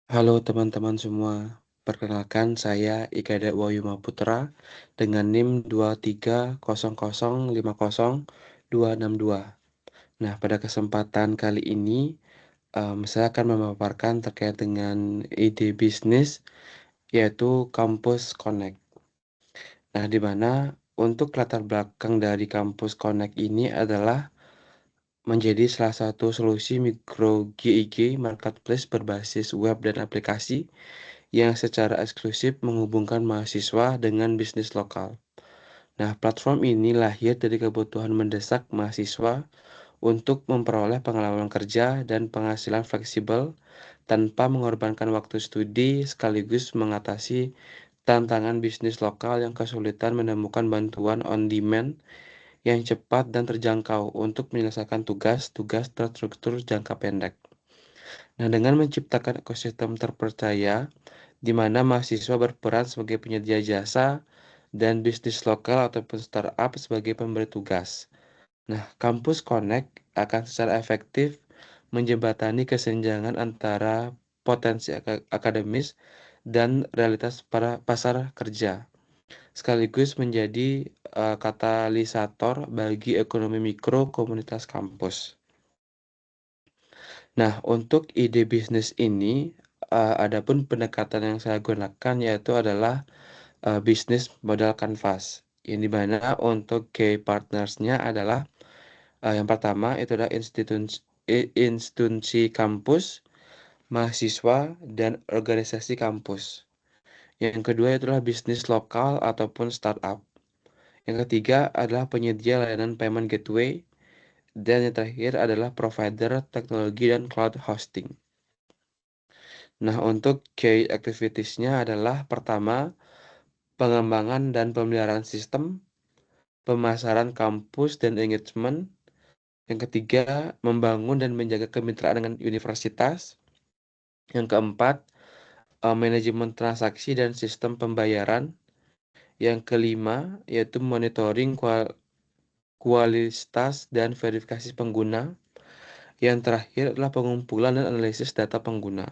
Halo teman-teman semua, perkenalkan saya Ikeda Wahyuma Putra dengan NIM 230050262. Nah, pada kesempatan kali ini saya akan memaparkan terkait dengan ide bisnis yaitu Kampus Connect. Nah, di mana untuk latar belakang dari Kampus Connect ini adalah menjadi salah satu solusi mikro GIG marketplace berbasis web dan aplikasi yang secara eksklusif menghubungkan mahasiswa dengan bisnis lokal. Nah, platform ini lahir dari kebutuhan mendesak mahasiswa untuk memperoleh pengalaman kerja dan penghasilan fleksibel tanpa mengorbankan waktu studi sekaligus mengatasi tantangan bisnis lokal yang kesulitan menemukan bantuan on demand yang cepat dan terjangkau untuk menyelesaikan tugas-tugas terstruktur jangka pendek. Nah, dengan menciptakan ekosistem terpercaya di mana mahasiswa berperan sebagai penyedia jasa dan bisnis lokal ataupun startup sebagai pemberi tugas. Nah, Kampus Connect akan secara efektif menjembatani kesenjangan antara potensi akademis dan realitas para pasar kerja, sekaligus menjadi katalisator bagi ekonomi mikro komunitas kampus. Nah, untuk ide bisnis ini, adapun pendekatan yang saya gunakan yaitu adalah bisnis modal kanvas. Yang dimana untuk key partnersnya adalah yang pertama itu adalah institusi kampus, mahasiswa, dan organisasi kampus. Yang kedua itulah bisnis lokal ataupun startup. Yang ketiga adalah penyedia layanan payment gateway. Dan yang terakhir adalah provider teknologi dan cloud hosting. Nah, untuk key activities-nya adalah pertama, pengembangan dan pemeliharaan sistem, pemasaran kampus dan engagement. Yang ketiga, membangun dan menjaga kemitraan dengan universitas. Yang keempat, manajemen transaksi dan sistem pembayaran. Yang kelima, yaitu monitoring kualitas dan verifikasi pengguna. Yang terakhir adalah pengumpulan dan analisis data pengguna.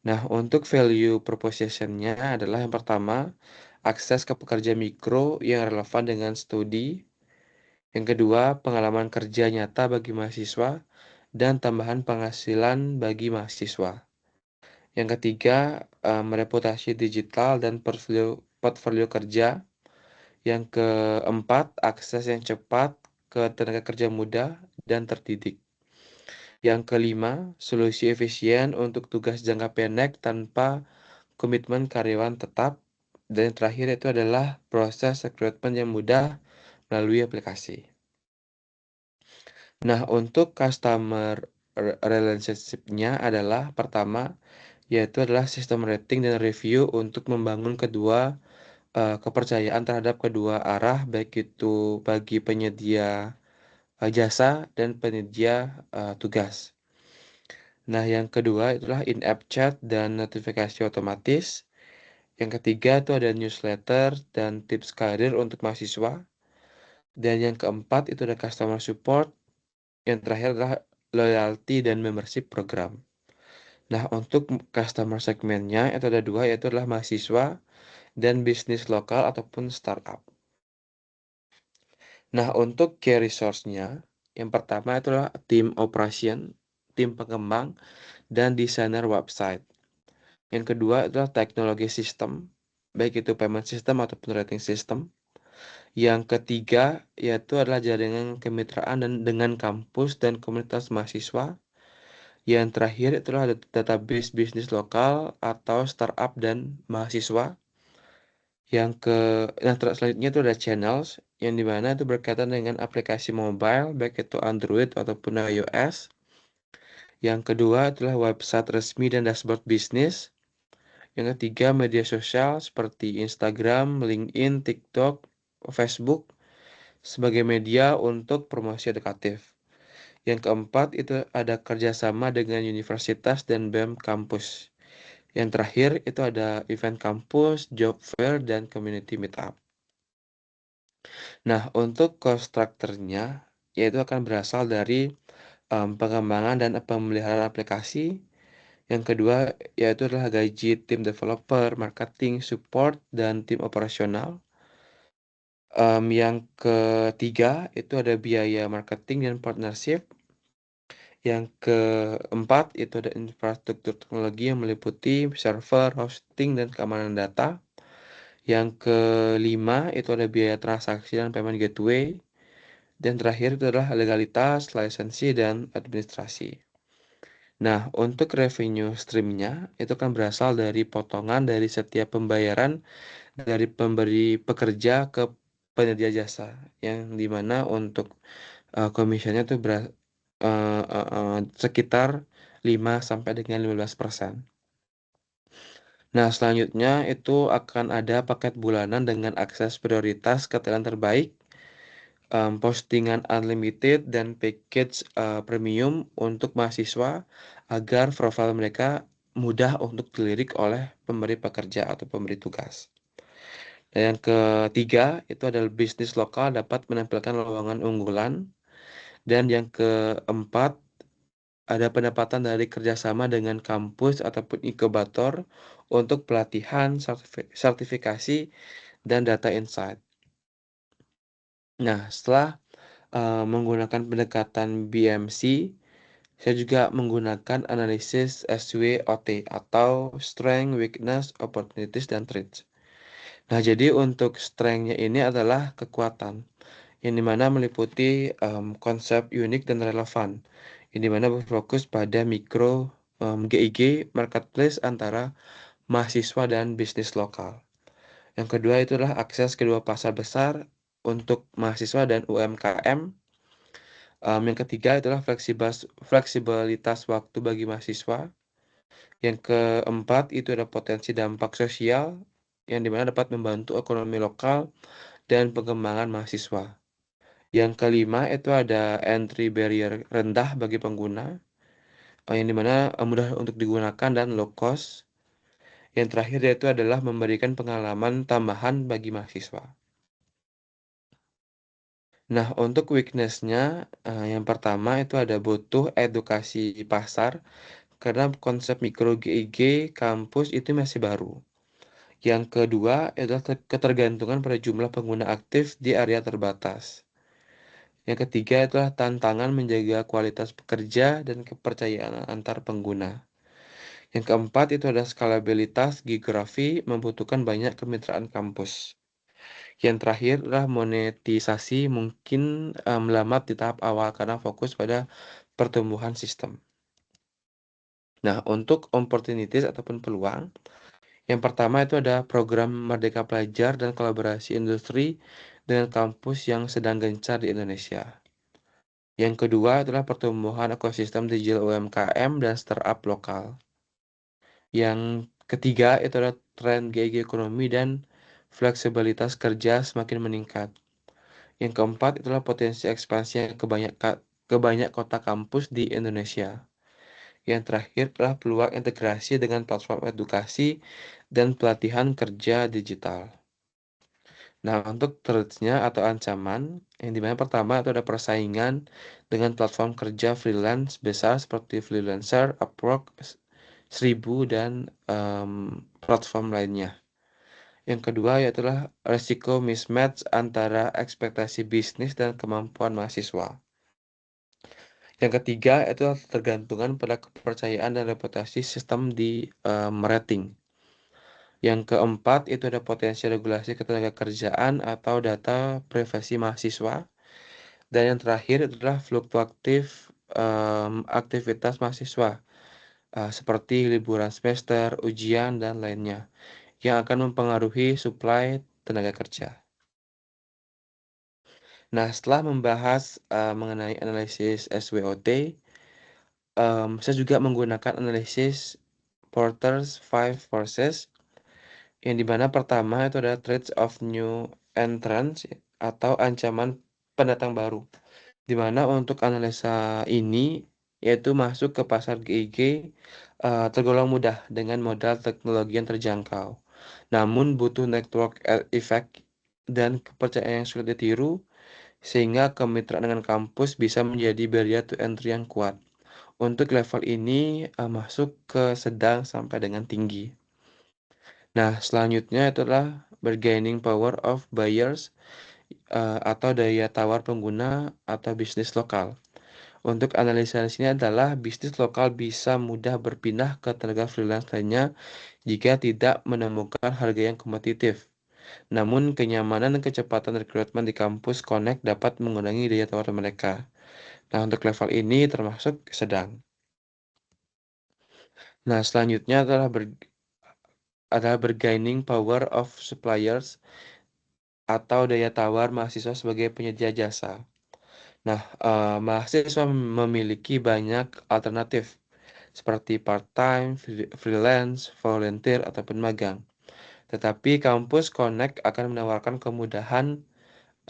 Nah, untuk value proposition-nya adalah yang pertama, akses ke pekerja mikro yang relevan dengan studi. Yang kedua, pengalaman kerja nyata bagi mahasiswa dan tambahan penghasilan bagi mahasiswa. Yang ketiga, reputasi digital dan portfolio kerja. Yang keempat, akses yang cepat ke tenaga kerja muda dan terdidik. Yang kelima, solusi efisien untuk tugas jangka pendek tanpa komitmen karyawan tetap. Dan yang terakhir itu adalah proses rekrutmen yang mudah melalui aplikasi. Nah, untuk customer relationship-nya adalah pertama, yaitu adalah sistem rating dan review untuk membangun kepercayaan terhadap kedua arah, baik itu bagi penyedia jasa dan penyedia tugas. Nah, yang kedua itulah in-app chat dan notifikasi otomatis. Yang ketiga itu ada newsletter dan tips karir untuk mahasiswa. Dan yang keempat itu ada customer support. Yang terakhir adalah loyalty dan membership program. Nah, untuk customer segmennya itu ada dua, yaitu adalah mahasiswa dan bisnis lokal ataupun startup. Nah, untuk key resource-nya, yang pertama itu adalah tim operation, tim pengembang, dan desainer website. Yang kedua adalah teknologi sistem, baik itu payment system ataupun rating system. Yang ketiga yaitu adalah jaringan kemitraan dan dengan kampus dan komunitas mahasiswa. Yang terakhir itulah database bisnis lokal atau startup dan mahasiswa. Selanjutnya itu ada channels yang dimana itu berkaitan dengan aplikasi mobile baik itu Android ataupun iOS. Yang kedua itulah website resmi dan dashboard bisnis. Yang ketiga media sosial seperti Instagram, LinkedIn, TikTok, Facebook sebagai media untuk promosi edukatif. Yang keempat itu ada kerjasama dengan universitas dan BEM kampus. Yang terakhir itu ada event kampus, job fair, dan community meetup. Nah, untuk cost structure-nya, yaitu akan berasal dari pengembangan dan pemeliharaan aplikasi, Yang kedua yaitu adalah gaji tim developer, marketing, support, dan tim operasional. Yang ketiga itu ada biaya marketing dan partnership. Yang keempat itu ada infrastruktur teknologi yang meliputi server, hosting, dan keamanan data. Yang kelima itu ada biaya transaksi dan payment gateway. Dan terakhir itu adalah legalitas, lisensi, dan administrasi. Nah, untuk revenue streamnya itu kan berasal dari potongan dari setiap pembayaran dari pemberi pekerja ke penyedia jasa, yang dimana untuk komisionnya itu sekitar 5 sampai dengan 15%. Nah, selanjutnya itu akan ada paket bulanan dengan akses prioritas ke talent terbaik, postingan unlimited, dan package premium untuk mahasiswa agar profil mereka mudah untuk dilirik oleh pemberi pekerja atau pemberi tugas. Dan yang ketiga itu adalah bisnis lokal dapat menampilkan lowongan unggulan. Dan yang keempat ada pendapatan dari kerjasama dengan kampus ataupun inkubator untuk pelatihan, sertifikasi, dan data insight. Nah, setelah menggunakan pendekatan BMC, saya juga menggunakan analisis SWOT atau Strength, Weakness, Opportunities, dan Threats. Nah, jadi untuk strength-nya ini adalah kekuatan, yang dimana meliputi konsep unik dan relevan, yang dimana berfokus pada mikro GIG marketplace antara mahasiswa dan bisnis lokal. Yang kedua itulah akses kedua pasar besar untuk mahasiswa dan UMKM. Yang ketiga itulah fleksibilitas waktu bagi mahasiswa. Yang keempat itu ada potensi dampak sosial yang dimana dapat membantu ekonomi lokal dan pengembangan mahasiswa. Yang kelima itu ada entry barrier rendah bagi pengguna, yang dimana mudah untuk digunakan dan low cost. Yang terakhir yaitu adalah memberikan pengalaman tambahan bagi mahasiswa. Nah, untuk weakness-nya, yang pertama itu ada butuh edukasi pasar, karena konsep mikro GIG kampus itu masih baru. Yang kedua adalah ketergantungan pada jumlah pengguna aktif di area terbatas. Yang ketiga adalah tantangan menjaga kualitas pekerja dan kepercayaan antar pengguna. Yang keempat itu adalah skalabilitas geografi membutuhkan banyak kemitraan kampus. Yang terakhir adalah monetisasi mungkin melambat di tahap awal karena fokus pada pertumbuhan sistem. Nah, untuk opportunities ataupun peluang, yang pertama itu ada program Merdeka Pelajar dan kolaborasi industri dengan kampus yang sedang gencar di Indonesia. Yang kedua adalah pertumbuhan ekosistem digital UMKM dan startup lokal. Yang ketiga itu adalah tren GIG ekonomi dan fleksibilitas kerja semakin meningkat. Yang keempat itulah potensi ekspansi ke banyak kota kampus di Indonesia. Yang terakhir adalah peluang integrasi dengan platform edukasi dan pelatihan kerja digital. Nah, untuk threats-nya atau ancaman, yang dimana pertama itu ada persaingan dengan platform kerja freelance besar seperti Freelancer, Upwork, 1000, dan platform lainnya. Yang kedua yaitu resiko mismatch antara ekspektasi bisnis dan kemampuan mahasiswa. Yang ketiga itu tergantungan pada kepercayaan dan reputasi sistem di rating. Yang keempat itu ada potensi regulasi ketenagakerjaan atau data privasi mahasiswa. Dan yang terakhir adalah fluktuatif aktivitas mahasiswa seperti liburan semester, ujian, dan lainnya yang akan mempengaruhi supply tenaga kerja. Nah, setelah membahas mengenai analisis SWOT, saya juga menggunakan analisis Porter's Five Forces, yang dimana pertama itu adalah threats of new entrants atau ancaman pendatang baru, dimana untuk analisa ini yaitu masuk ke pasar GIG tergolong mudah dengan modal teknologi yang terjangkau, namun butuh network effect dan kepercayaan yang sulit ditiru, sehingga kemitraan dengan kampus bisa menjadi barrier to entry yang kuat Untuk level ini, masuk ke sedang sampai dengan tinggi. Nah, selanjutnya itulah bargaining power of buyers, atau daya tawar pengguna atau bisnis lokal. Untuk analisa di sini adalah bisnis lokal bisa mudah berpindah ke tenaga freelance lainnya jika tidak menemukan harga yang kompetitif. Namun, kenyamanan dan kecepatan rekrutmen di kampus Connect dapat mengurangi daya tawar mereka. Nah, untuk level ini termasuk sedang. Nah, selanjutnya adalah bargaining power of suppliers atau daya tawar mahasiswa sebagai penyedia jasa. Nah, mahasiswa memiliki banyak alternatif seperti part-time, freelance, volunteer, ataupun magang. Tetapi kampus Connect akan menawarkan kemudahan,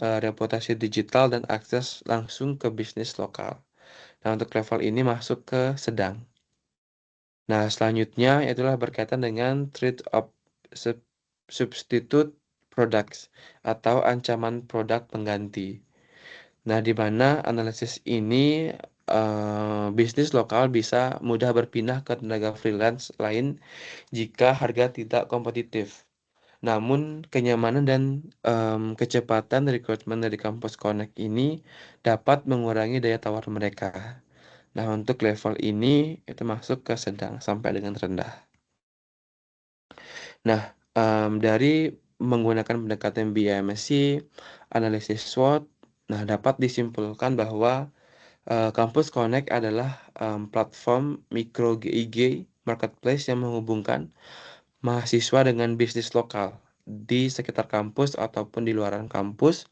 reputasi digital, dan akses langsung ke bisnis lokal. Nah, untuk level ini masuk ke sedang. Nah, selanjutnya itulah berkaitan dengan threat of substitute products atau ancaman produk pengganti. Nah, di mana analisis ini, bisnis lokal bisa mudah berpindah ke tenaga freelance lain jika harga tidak kompetitif. Namun, kenyamanan dan kecepatan rekrutmen dari kampus Connect ini dapat mengurangi daya tawar mereka. Nah, untuk level ini itu masuk ke sedang sampai dengan rendah. Nah, dari menggunakan pendekatan BIMSC, analisis SWOT, nah dapat disimpulkan bahwa Kampus Connect adalah platform mikro GIG marketplace yang menghubungkan mahasiswa dengan bisnis lokal di sekitar kampus ataupun di luaran kampus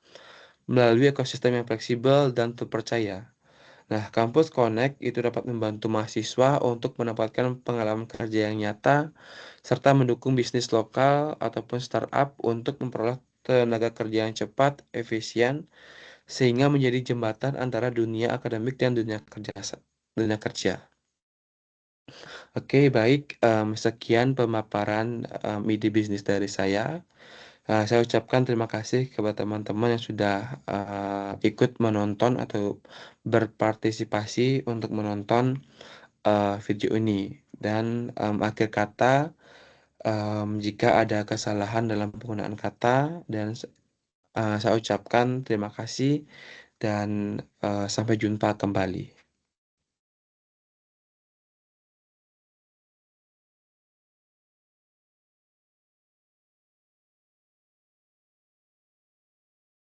melalui ekosistem yang fleksibel dan terpercaya. Nah, Kampus Connect itu dapat membantu mahasiswa untuk mendapatkan pengalaman kerja yang nyata, serta mendukung bisnis lokal ataupun startup untuk memperoleh tenaga kerja yang cepat, efisien, sehingga menjadi jembatan antara dunia akademik dan dunia kerja. Oke, baik. Sekian pemaparan ide bisnis dari saya. Saya ucapkan terima kasih kepada teman-teman yang sudah ikut menonton atau berpartisipasi untuk menonton video ini. Dan akhir kata, jika ada kesalahan dalam penggunaan kata, dan saya ucapkan terima kasih dan sampai jumpa kembali.